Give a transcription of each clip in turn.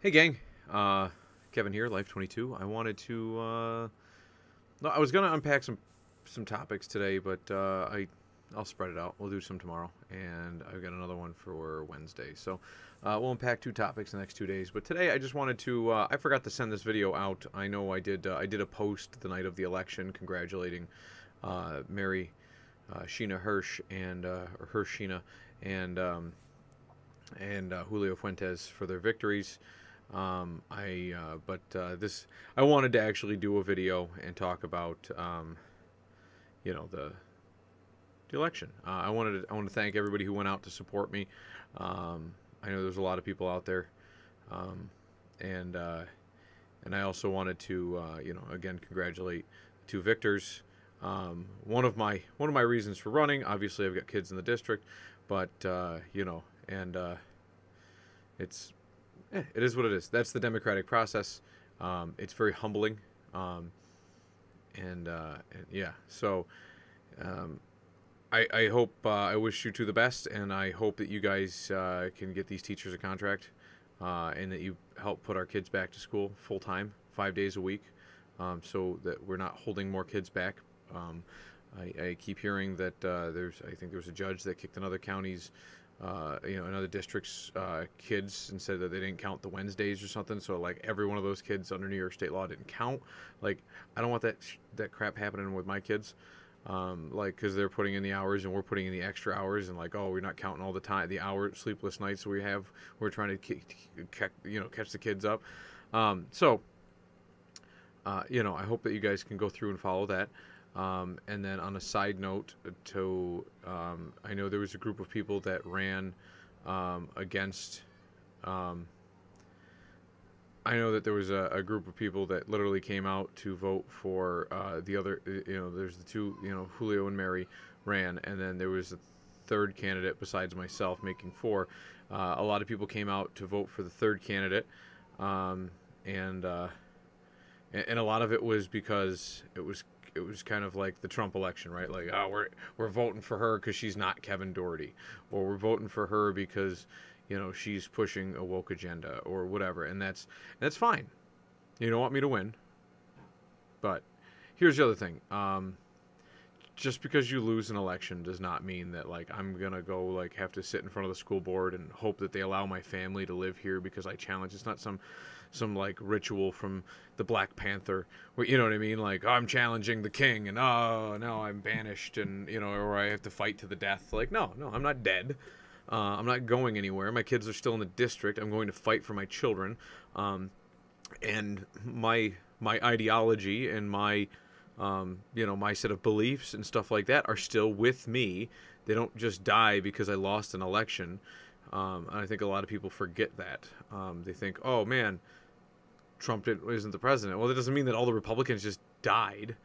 Hey gang, Kevin here, Life22. I wanted to, no, I was gonna unpack some topics today, but I'll spread it out. We'll do some tomorrow, and I've got another one for Wednesday. So we'll unpack two topics the next 2 days. But today I just wanted to, I forgot to send this video out. I know I did a post the night of the election congratulating Mary Sheena Hirsch or Hirschina and Julio Fuentes for their victories. I wanted to actually do a video and talk about, the election. I wanted to thank everybody who went out to support me. I know there's a lot of people out there, and I also wanted to, again, congratulate the two victors. One of my reasons for running, obviously, I've got kids in the district, but it's it is what it is. That's the democratic process. It's very humbling, and yeah. So I hope I wish you two the best, and I hope that you guys can get these teachers a contract, and that you help put our kids back to school full time, 5 days a week, so that we're not holding more kids back. I keep hearing that I think there was a judge that kicked another county's another district's kids and said that they didn't count the Wednesdays or something. So like every one of those kids under New York state law didn't count. Like I don't want that crap happening with my kids. Like because they're putting in the hours and we're putting in the extra hours, and like, oh, we're not counting all the time, the sleepless nights we're trying to catch the kids up. I hope that you guys can go through and follow that. And then on a side note, I know there was a group of people that ran against. I know that there was a group of people that literally came out to vote for the other. There's the two. Julio and Mary ran, and then there was a third candidate besides myself, making four. A lot of people came out to vote for the third candidate, and a lot of it was because it was kind of like the Trump election, right? Like, oh, we're voting for her because she's not Kevin Doherty, or we're voting for her because she's pushing a woke agenda or whatever, and that's fine. You don't want me to win, but here's the other thing. Just because you lose an election does not mean that like I'm gonna go like have to sit in front of the school board and hope that they allow my family to live here because I challenge. It's not some like ritual from the Black Panther where, you know what I mean, like, oh, I'm challenging the king and oh no, I'm banished, and or I have to fight to the death. Like, no, I'm not dead. I'm not going anywhere. My kids are still in the district. I'm going to fight for my children, and my ideology and my my set of beliefs and stuff like that are still with me. They don't just die because I lost an election. And I think a lot of people forget that. They think, oh man, Trump isn't the president. Well, that doesn't mean that all the Republicans just died.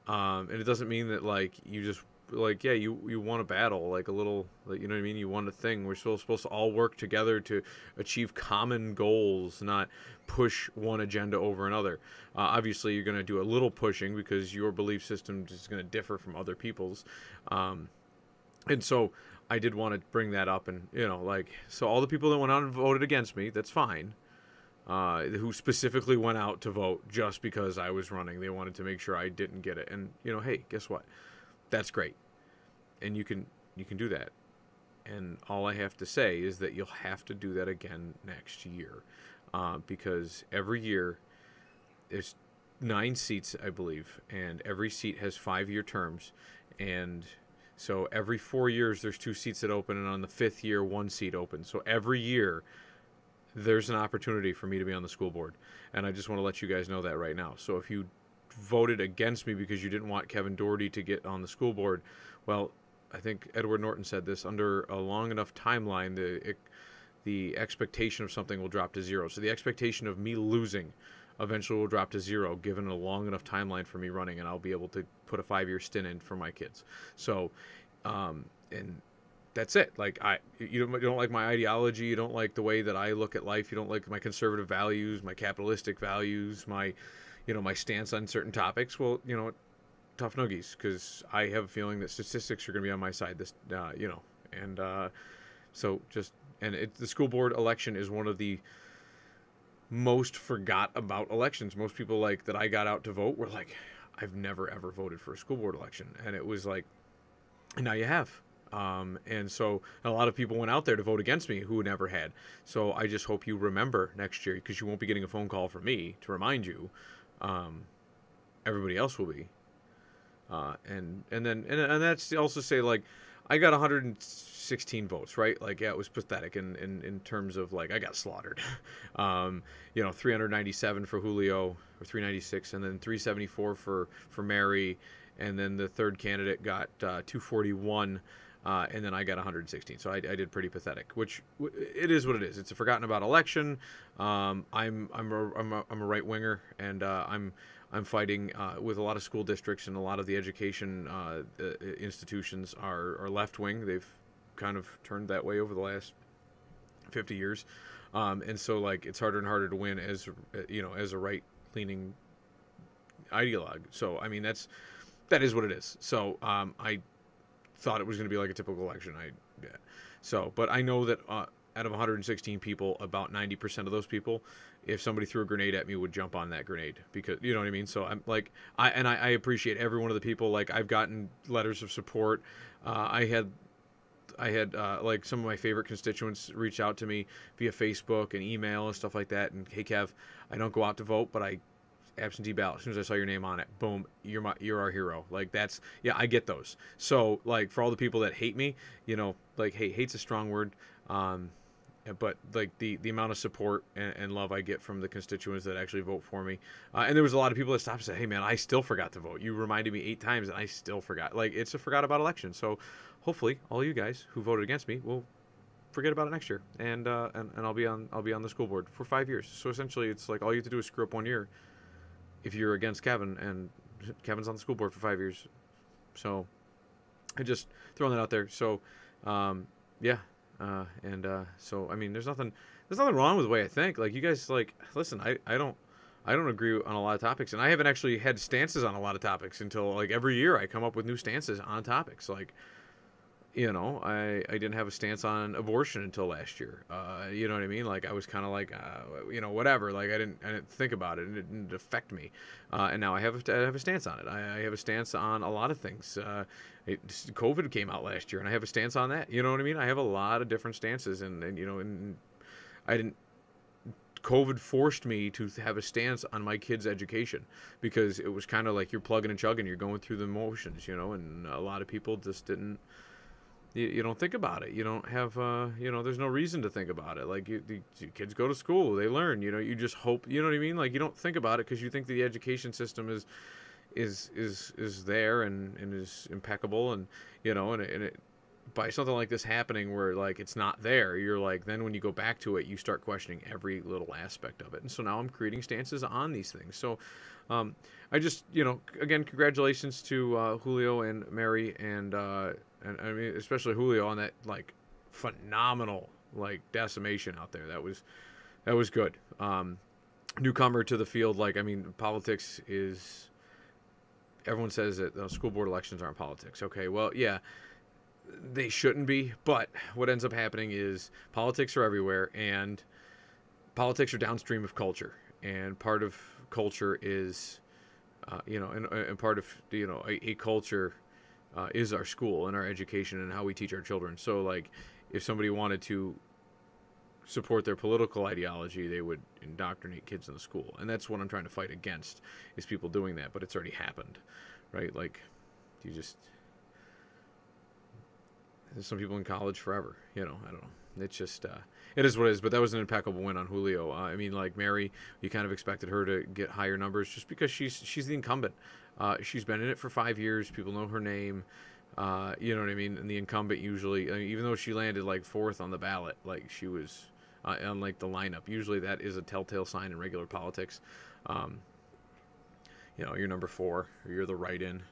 And it doesn't mean that like you just like, yeah, you won a battle, like a little, like, you know what I mean? You won a thing. We're still supposed to all work together to achieve common goals, not push one agenda over another. Obviously, you're going to do a little pushing because your belief system is going to differ from other people's. And so I did want to bring that up, and so all the people that went out and voted against me, that's fine. Who specifically went out to vote just because I was running. They wanted to make sure I didn't get it. And hey, guess what? That's great. And you can do that. And all I have to say is that you'll have to do that again next year. Because every year there's 9 seats, I believe, and every seat has 5-year terms. And so every 4 years there's 2 seats that open, and on the 5th year 1 seat opens. So every year there's an opportunity for me to be on the school board. And I just want to let you guys know that right now. So if you voted against me because you didn't want Kevin Doherty to get on the school board, well, I think Edward Norton said this, under a long enough timeline, the expectation of something will drop to 0. So the expectation of me losing eventually will drop to 0, given a long enough timeline for me running, and I'll be able to put a 5-year stint in for my kids. So, and that's it. Like, you don't like my ideology, you don't like the way that I look at life, you don't like my conservative values, my capitalistic values, my my stance on certain topics. Well, tough noogies, because I have a feeling that statistics are going to be on my side this, so just, and the school board election is one of the most forgot about elections. Most people like that I got out to vote were like, I've never ever voted for a school board election, and it was like, and now you have. And so a lot of people went out there to vote against me who never had. So I just hope you remember next year, because you won't be getting a phone call from me to remind you. Everybody else will be. And that's also say, like, I got 116 votes, right? Like, yeah, it was pathetic in terms of, like, I got slaughtered. 397 for Julio, or 396, and then 374 for Mary, and then the third candidate got 241, and then I got 116. So I did pretty pathetic, which it is what it is. It's a forgotten about election. I'm a right winger, and I'm fighting with a lot of school districts, and a lot of the education institutions are left wing. They've kind of turned that way over the last 50 years, and so, like, it's harder and harder to win as as a right leaning ideologue. So I mean, that is what it is. So I thought it was going to be like a typical election. But I know that out of 116 people, about 90% of those people, if somebody threw a grenade at me, would jump on that grenade, because, you know what I mean. So I'm like, I appreciate every one of the people. Like, I've gotten letters of support. I had like some of my favorite constituents reach out to me via Facebook and email and stuff like that. And, hey, Kev, I don't go out to vote, but I absentee ballot. As soon as I saw your name on it, boom, you're our hero. Like, that's, yeah, I get those. So, like, for all the people that hate me, like, hey, hate's a strong word, but, like, the amount of support and love I get from the constituents that actually vote for me, and there was a lot of people that stopped and said, hey, man, I still forgot to vote. You reminded me 8 times and I still forgot. Like, it's a forgot about election. So hopefully all you guys who voted against me will forget about it next year, and I'll be on the school board for 5 years. So essentially, it's like all you have to do is screw up 1 year if you're against Kevin, and Kevin's on the school board for 5 years. So I just throwing that out there. So yeah, so I mean, there's nothing wrong with the way I think. Like, you guys, like, listen, I don't agree on a lot of topics, and I haven't actually had stances on a lot of topics until, like, every year I come up with new stances on topics. Like, I didn't have a stance on abortion until last year. You know what I mean? Like, I was kind of like, whatever. Like, I didn't think about it, and it didn't affect me. And now I have a stance on it. I have a stance on a lot of things. COVID came out last year, and I have a stance on that. You know what I mean? I have a lot of different stances, and I didn't. COVID forced me to have a stance on my kids' education, because it was kind of like you're plugging and chugging, you're going through the motions, and a lot of people just didn't. You don't think about it. You don't have, there's no reason to think about it. Like, the kids go to school, they learn, you just hope, you know what I mean? Like, you don't think about it because you think the education system is there and is impeccable, and, and it, by something like this happening where, like, it's not there, you're like, then when you go back to it, you start questioning every little aspect of it. And so now I'm creating stances on these things. So I just, again, congratulations to Julio and Mary, and I mean, especially Julio on that, like, phenomenal, like, decimation out there. That was good. Newcomer to the field. Like, I mean, politics is, everyone says that school board elections aren't politics. Okay, well, yeah, they shouldn't be, but what ends up happening is politics are everywhere, and politics are downstream of culture, and part of culture is, and part of, a culture is our school and our education and how we teach our children. So, like, if somebody wanted to support their political ideology, they would indoctrinate kids in the school. And that's what I'm trying to fight against, is people doing that. But it's already happened, right? Like, there's some people in college forever, I don't know. It's just, it is what it is. But that was an impeccable win on Julio. I mean, like, Mary, you kind of expected her to get higher numbers just because she's the incumbent. She's been in it for 5 years. People know her name. You know what I mean? And the incumbent usually, I mean, even though she landed, like, 4th on the ballot, like, she was on, like, the lineup. Usually that is a telltale sign in regular politics. You're number 4, or you're the write-in,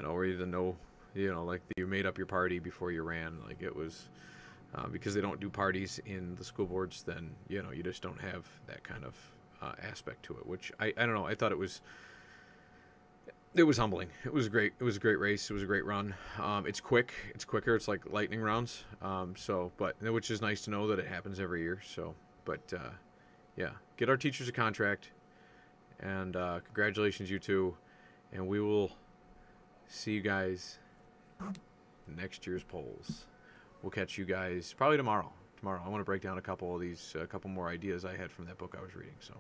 or you're the no, like, you made up your party before you ran. Like, it was, because they don't do parties in the school boards, then, you just don't have that kind of aspect to it, which I don't know. I thought it was humbling. It was great. It was a great race. It was a great run. It's quick. It's quicker. It's like lightning rounds. But which is nice to know that it happens every year. So, but Yeah, get our teachers a contract, and congratulations, you two. And we will see you guys next year's polls. We'll catch you guys probably tomorrow. I want to break down a couple of these, a couple more ideas I had from that book I was reading. So